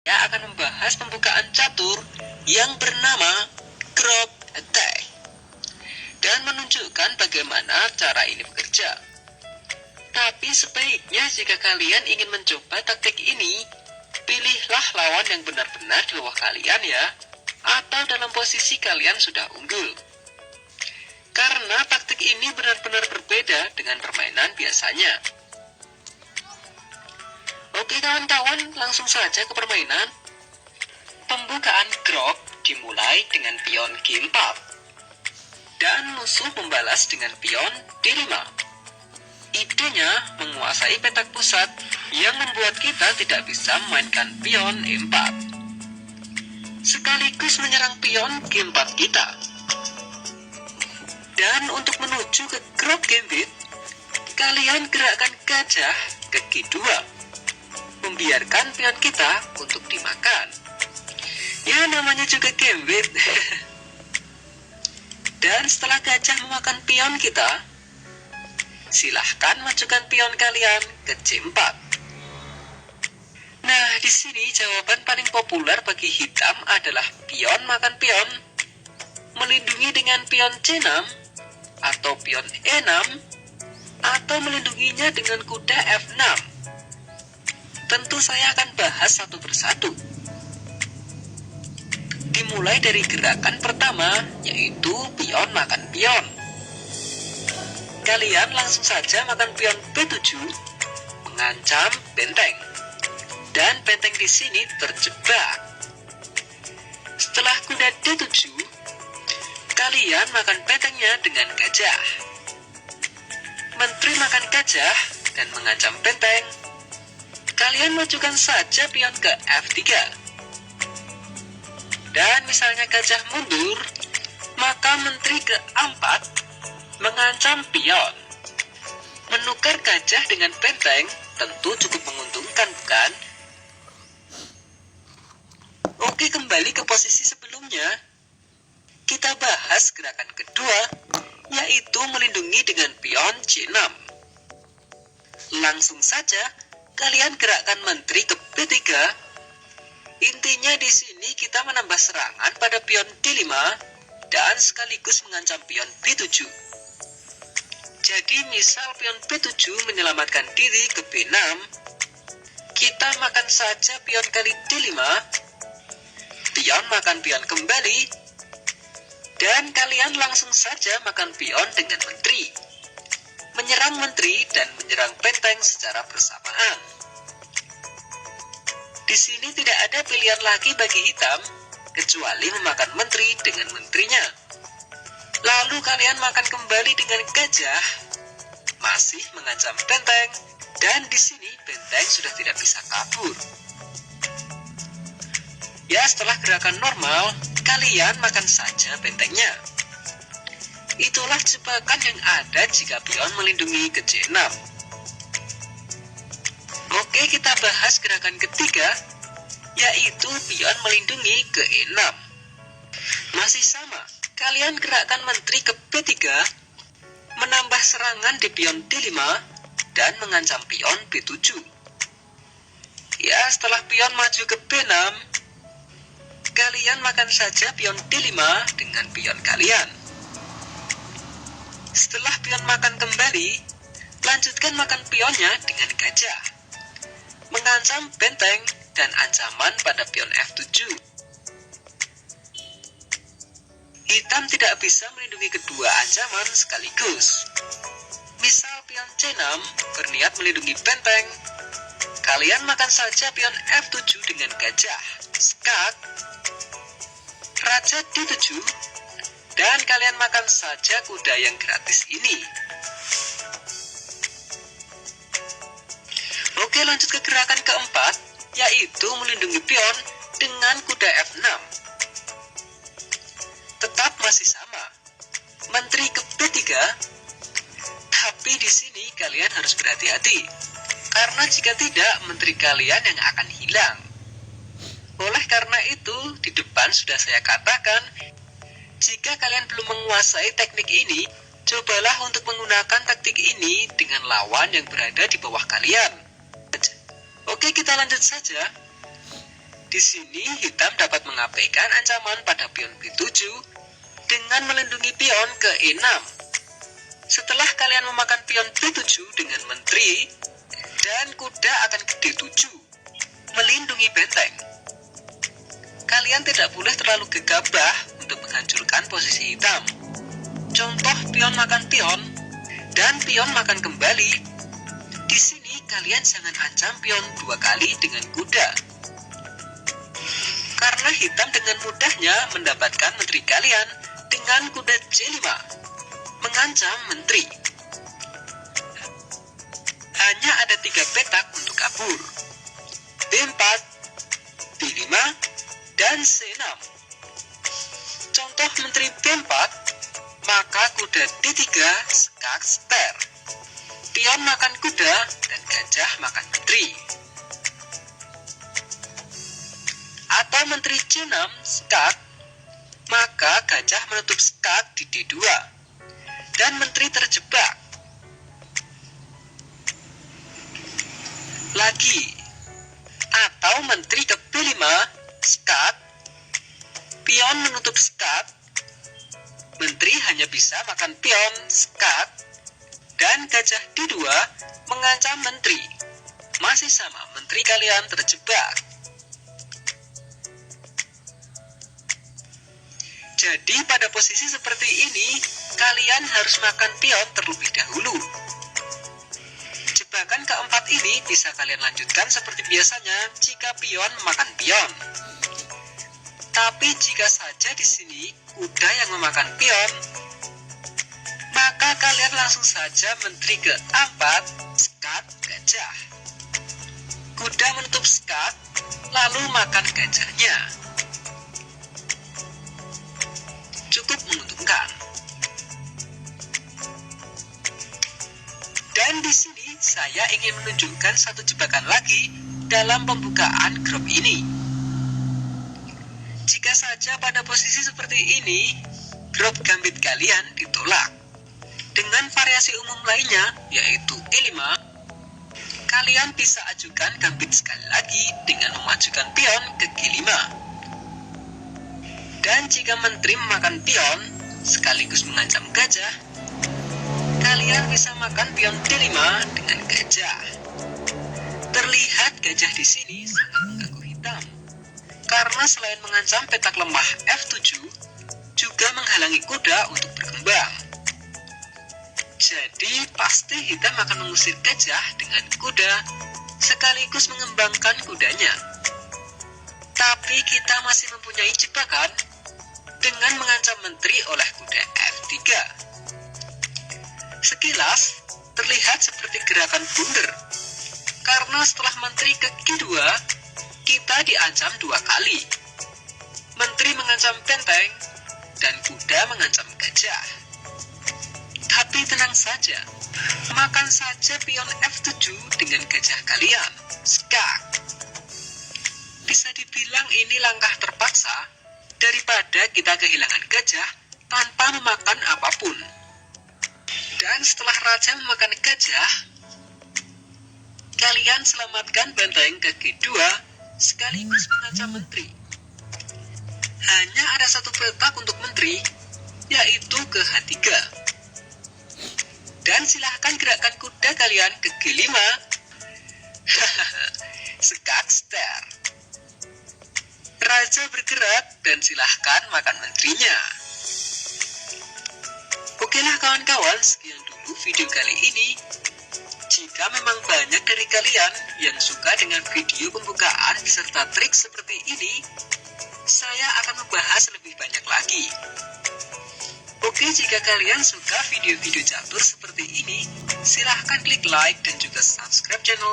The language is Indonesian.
Saya akan membahas pembukaan catur yang bernama Crop Attack dan menunjukkan bagaimana cara ini bekerja. Tapi sebaiknya jika kalian ingin mencoba taktik ini, pilihlah lawan yang benar-benar di bawah kalian ya, atau dalam posisi kalian sudah unggul. Karena taktik ini benar-benar berbeda dengan permainan biasanya. Oke kawan-kawan, langsung saja ke permainan. Pembukaan Crop dimulai dengan pion G4 dan musuh membalas dengan pion D5. Idenya menguasai petak pusat yang membuat kita tidak bisa memainkan pion E4, sekaligus menyerang pion G4 kita. Dan untuk menuju ke Crop Gambit, kalian gerakkan gajah ke G2, membiarkan pion kita untuk dimakan. Ya, namanya juga gambit. Dan setelah gajah memakan pion kita, silahkan majukan pion kalian ke C4. Nah, di sini jawaban paling populer bagi hitam adalah pion makan pion, melindungi dengan pion C6 atau pion E6, atau melindunginya dengan kuda F6. Tentu saya akan bahas satu persatu. Dimulai dari gerakan pertama, yaitu pion makan pion. Kalian langsung saja makan pion B7, mengancam benteng. Dan benteng di sini terjebak. Setelah kuda D7, kalian makan bentengnya dengan gajah. Menteri makan gajah dan mengancam benteng. Kalian majukan saja pion ke F3. Dan misalnya gajah mundur, maka menteri ke A4 mengancam pion. Menukar gajah dengan benteng tentu cukup menguntungkan, bukan? Oke, kembali ke posisi sebelumnya. Kita bahas gerakan kedua, yaitu melindungi dengan pion C6. Langsung saja kalian gerakkan menteri ke B3. Intinya di sini kita menambah serangan pada pion D5 dan sekaligus mengancam pion B7. Jadi misal pion B7 menyelamatkan diri ke B6, kita makan saja pion kali D5, pion makan pion kembali, dan kalian langsung saja makan pion dengan menteri. Menyerang menteri dan menyerang benteng secara bersamaan. Di sini tidak ada pilihan lagi bagi hitam, kecuali memakan menteri dengan menterinya. Lalu kalian makan kembali dengan gajah, masih mengancam benteng, dan di sini benteng sudah tidak bisa kabur. Ya, setelah gerakan normal, kalian makan saja bentengnya. Itulah jebakan yang ada jika pion melindungi ke C6. Oke, kita bahas gerakan ketiga, yaitu pion melindungi ke E6. Masih sama, kalian gerakkan menteri ke B3, menambah serangan di pion D5, dan mengancam pion B7. Ya, setelah pion maju ke B6, kalian makan saja pion D5 dengan pion kalian. Setelah pion makan kembali, lanjutkan makan pionnya dengan gajah, mengancam benteng dan ancaman pada pion F7. Hitam tidak bisa melindungi kedua ancaman sekaligus. Misal pion C6 berniat melindungi benteng, kalian makan saja pion F7 dengan gajah, skak, raja D7, dan kalian makan saja kuda yang gratis ini. Oke, lanjut ke gerakan keempat, yaitu melindungi pion dengan kuda F6. Tetap masih sama, menteri ke B3, tapi di sini kalian harus berhati-hati, karena jika tidak, menteri kalian yang akan hilang. Oleh karena itu, di depan sudah saya katakan, jika kalian belum menguasai teknik ini, cobalah untuk menggunakan taktik ini dengan lawan yang berada di bawah kalian. Oke, kita lanjut saja. Di Di sini hitam dapat mengabaikan ancaman pada pion B7 dengan melindungi pion ke E6. Setelah kalian memakan pion B7 dengan menteri, dan kuda akan ke D7, melindungi benteng. Kalian tidak boleh terlalu gegabah untuk menghancurkan posisi hitam. Contoh pion makan pion, dan pion makan kembali. Di sini kalian jangan ancam pion 2 kali dengan kuda. Karena hitam dengan mudahnya mendapatkan menteri kalian dengan kuda C5, mengancam menteri. Hanya ada 3 petak untuk kabur, B4, B5, dan C6. Contoh menteri B4, maka kuda D3 skak ster. Pion makan kuda dan gajah makan menteri. Atau menteri C6 skak, maka gajah menutup skak di D2 dan menteri terjebak. Lagi, atau menteri ke B5 skak, pion menutup skak, menteri hanya bisa makan pion skak, dan gajah D2 mengancam menteri. Masih sama, menteri kalian terjebak. Jadi pada posisi seperti ini, kalian harus makan pion terlebih dahulu. Jebakan keempat ini bisa kalian lanjutkan seperti biasanya jika pion memakan pion. Tapi jika saja di sini kuda yang memakan pion, maka kalian langsung saja menteri ke 4 skak gajah. Kuda menutup skak, lalu makan gajahnya. Cukup menguntungkan. Dan di sini saya ingin menunjukkan satu jebakan lagi dalam pembukaan grup ini. Jika saja pada posisi seperti ini, grup gambit kalian ditolak. Dengan variasi umum lainnya, yaitu E5, kalian bisa ajukan gambit sekali lagi dengan memajukan pion ke G5. Dan jika menteri memakan pion, sekaligus mengancam gajah, kalian bisa makan pion D5 dengan gajah. Terlihat gajah di sini sangat mengganggu hitam, karena selain mengancam petak lemah F7, juga menghalangi kuda untuk berkembang. Jadi pasti hitam akan mengusir gajah dengan kuda, sekaligus mengembangkan kudanya. Tapi kita masih mempunyai jebakan dengan mengancam menteri oleh kuda F3. Sekilas terlihat seperti gerakan blunder, karena setelah menteri ke G2, kita diancam 2 kali. Menteri mengancam benteng, dan kuda mengancam gajah. Tapi tenang saja, makan saja pion F7 dengan gajah kalian, skak. Bisa dibilang ini langkah terpaksa daripada kita kehilangan gajah tanpa memakan apapun. Dan setelah raja memakan gajah, kalian selamatkan benteng ke G2 sekaligus mengancam menteri. Hanya ada satu petak untuk menteri, yaitu ke H3. Dan silahkan gerakkan kuda kalian ke G5. Skak ster. Raja bergerak dan silahkan makan menterinya. Okelah kawan-kawan, sekian dulu video kali ini. Jika memang banyak dari kalian yang suka dengan video pembukaan beserta trik seperti ini, saya akan membahas lebih banyak lagi. Oke, jika kalian suka video-video catur seperti ini, silahkan klik like dan juga subscribe channel